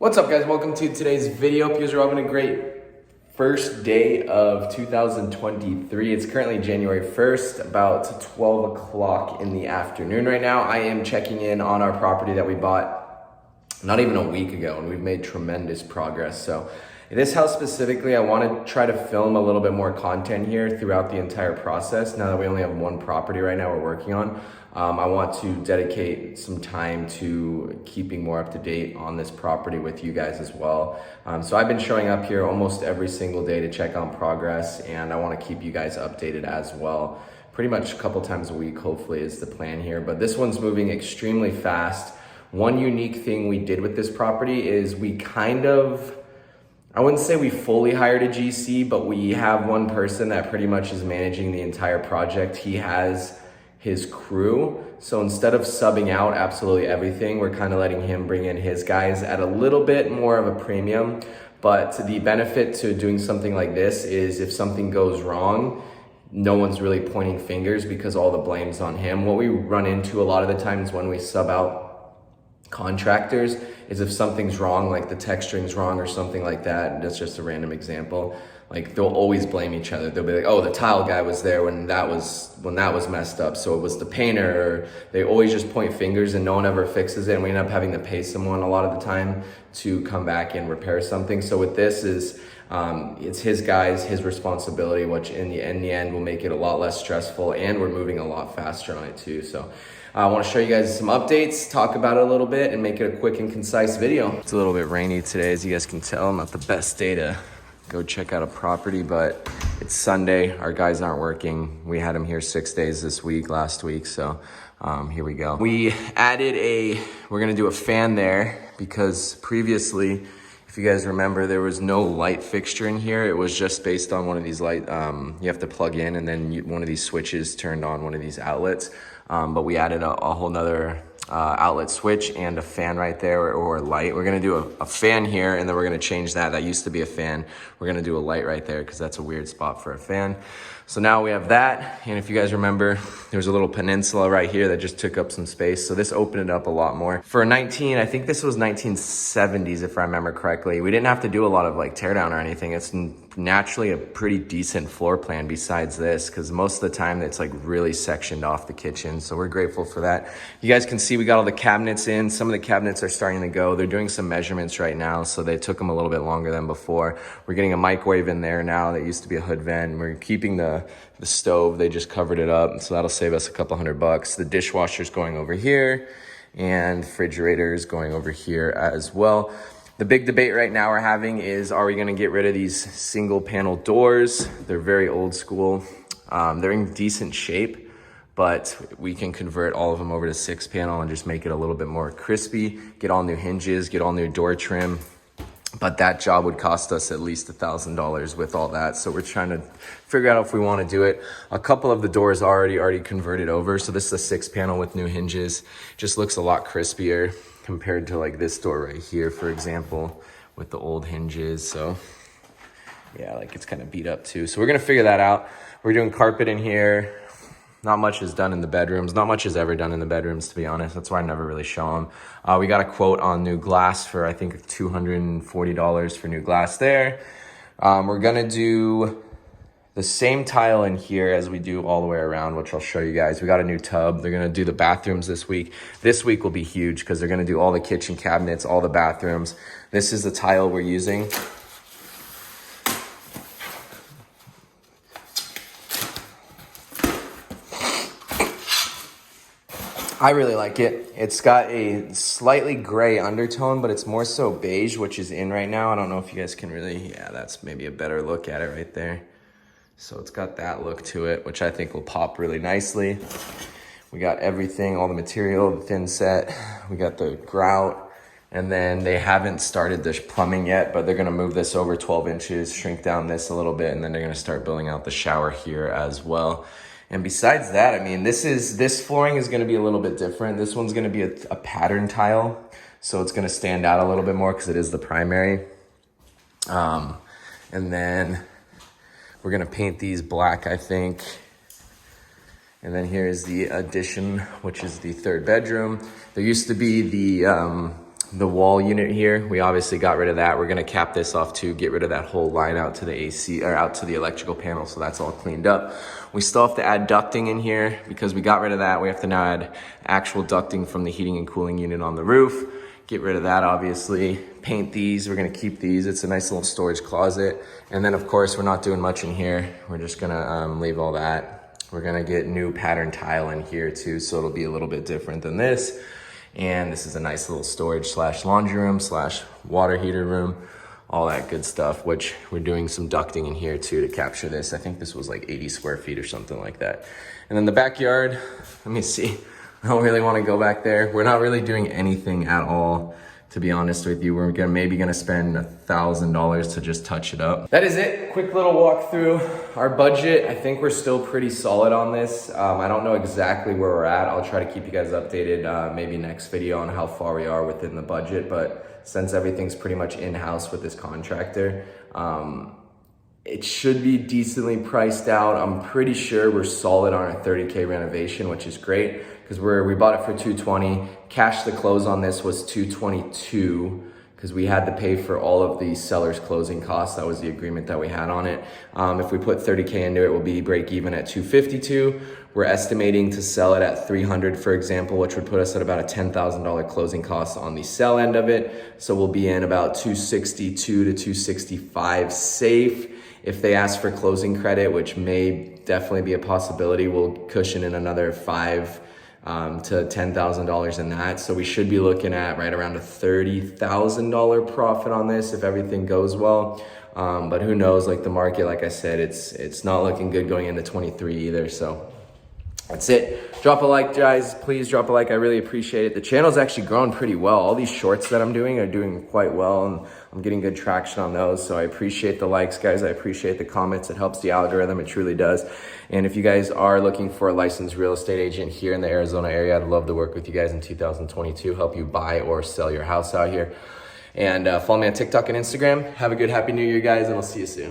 What's up, guys? Welcome to today's video. Hope you're all having a great first day of 2023. It's currently January 1st, about 12 o'clock in the afternoon right now. I am checking in on our property that we bought not even a week ago, and we've made tremendous progress. So this house specifically, I want to try to film a little bit more content here throughout the entire process. Now that we only have one property right now we're working on, I want to dedicate some time to keeping more up to date on this property with you guys as well. So I've been showing up here almost every single day to check on progress, and I want to keep you guys updated as well. Pretty much a couple times a week, hopefully, is the plan here. But this one's moving extremely fast. One unique thing we did with this property is we I wouldn't say we fully hired a GC, but we have one person that pretty much is managing the entire project. He has his crew. So instead of subbing out absolutely everything, we're kind of letting him bring in his guys at a little bit more of a premium. But the benefit to doing something like this is if something goes wrong, no one's really pointing fingers because all the blame's on him. What we run into a lot of the times when we sub out contractors is if something's wrong, like the texturing's wrong or something like that. That's just a random example. Like they'll always blame each other. They'll be like, oh, the tile guy was there when that was messed up, so it was the painter. Or they always just point fingers and no one ever fixes it, and we end up having to pay someone a lot of the time to come back and repair something. So with this is it's his guys, his responsibility, which in the end will make it a lot less stressful, and we're moving a lot faster on it too. So I want to show you guys some updates, talk about it a little bit, and make it a quick and concise video. It's a little bit rainy today, as you guys can tell. Not the best day to go check out a property, but it's Sunday. Our guys aren't working. We had them here 6 days last week, so here we go. We added we're gonna do a fan there because previously, if you guys remember, there was no light fixture in here. It was just based on one of these light, you have to plug in and then one of these switches turned on one of these outlets. But we added a whole nother outlet switch and a fan right there, or a light. We're gonna do a fan here, and then we're gonna change that. That used to be a fan. We're gonna do a light right there because that's a weird spot for a fan. So now we have that, and if you guys remember, there's a little peninsula right here that just took up some space. So this opened it up a lot more. For I think this was 1970s if I remember correctly. We didn't have to do a lot of like tear down or anything. It's naturally a pretty decent floor plan besides this, because most of the time it's like really sectioned off the kitchen. So we're grateful for that. You guys can see we got all the cabinets in. Some of the cabinets are starting to go. They're doing some measurements right now, so they took them a little bit longer than before. We're getting a microwave in there now that used to be a hood vent. We're keeping the stove. They just covered it up, so that'll save us a couple $100. The dishwasher's going over here, and refrigerator is going over here as well. The big debate right now we're having is, are we gonna get rid of these single panel doors? They're very old school. They're in decent shape, but we can convert all of them over to 6-panel and just make it a little bit more crispy, get all new hinges, get all new door trim. But that job would cost us at least $1,000 with all that. So we're trying to figure out if we want to do it. A couple of the doors already converted over. So this is a 6-panel with new hinges. Just looks a lot crispier compared to like this door right here, for example, with the old hinges. So yeah, like it's kind of beat up too. So we're gonna figure that out. We're doing carpet in here. Not much is done in the bedrooms. Not much is ever done in the bedrooms, to be honest. That's why I never really show them. We got a quote on new glass for, I think, $240 for new glass there. We're gonna do the same tile in here as we do all the way around, which I'll show you guys. We got a new tub. They're gonna do the bathrooms this week. This week will be huge because they're gonna do all the kitchen cabinets, all the bathrooms. This is the tile we're using. I really like it. It's got a slightly gray undertone, but it's more so beige, which is in right now. I don't know if you guys can really, yeah, that's maybe a better look at it right there. So it's got that look to it, which I think will pop really nicely. We got everything, all the material, the thin set. We got the grout, and then they haven't started the plumbing yet, but they're gonna move this over 12 inches, shrink down this a little bit, and then they're gonna start building out the shower here as well. And besides that, I mean, this flooring is gonna be a little bit different. This one's gonna be a pattern tile, so it's gonna stand out a little bit more because it is the primary. And then we're gonna paint these black, I think. And then here's the addition, which is the 3rd bedroom. There used to be the the wall unit here, we obviously got rid of that. We're gonna cap this off too, get rid of that whole line out to the AC, or out to the electrical panel, so that's all cleaned up. We still have to add ducting in here because we got rid of that. We have to now add actual ducting from the heating and cooling unit on the roof. Get rid of that, obviously. Paint these, we're gonna keep these. It's a nice little storage closet. And then of course, we're not doing much in here. We're just gonna leave all that. We're gonna get new pattern tile in here too, so it'll be a little bit different than this. And this is a nice little storage slash laundry room slash water heater room, all that good stuff, which we're doing some ducting in here too to capture this. I think this was like 80 square feet or something like that. And then the backyard, let me see. I don't really want to go back there. We're not really doing anything at all, to be honest with you. We're maybe gonna spend $1,000 to just touch it up. That is it, quick little walk through our budget. I think we're still pretty solid on this. I don't know exactly where we're at. I'll try to keep you guys updated maybe next video on how far we are within the budget, but since everything's pretty much in-house with this contractor, it should be decently priced out. I'm pretty sure we're solid on our 30K renovation, which is great because we bought it for 220. Cash the close on this was 222 because we had to pay for all of the seller's closing costs. That was the agreement that we had on it. If we put 30K into it, we'll be break even at 252. We're estimating to sell it at 300, for example, which would put us at about a $10,000 closing cost on the sell end of it. So we'll be in about 262 to 265 safe. If they ask for closing credit, which may definitely be a possibility, we'll cushion in another $5,000 to $10,000 in that. So we should be looking at right around a $30,000 profit on this if everything goes well. But who knows, like the market, like I said, it's not looking good going into 23 either. So that's it. Drop a like, guys. Please drop a like. I really appreciate it. The channel's actually grown pretty well. All these shorts that I'm doing are doing quite well, and I'm getting good traction on those. So I appreciate the likes, guys. I appreciate the comments. It helps the algorithm. It truly does. And if you guys are looking for a licensed real estate agent here in the Arizona area, I'd love to work with you guys in 2022, help you buy or sell your house out here. And follow me on TikTok and Instagram. Have a good, happy new year, guys, and I'll see you soon.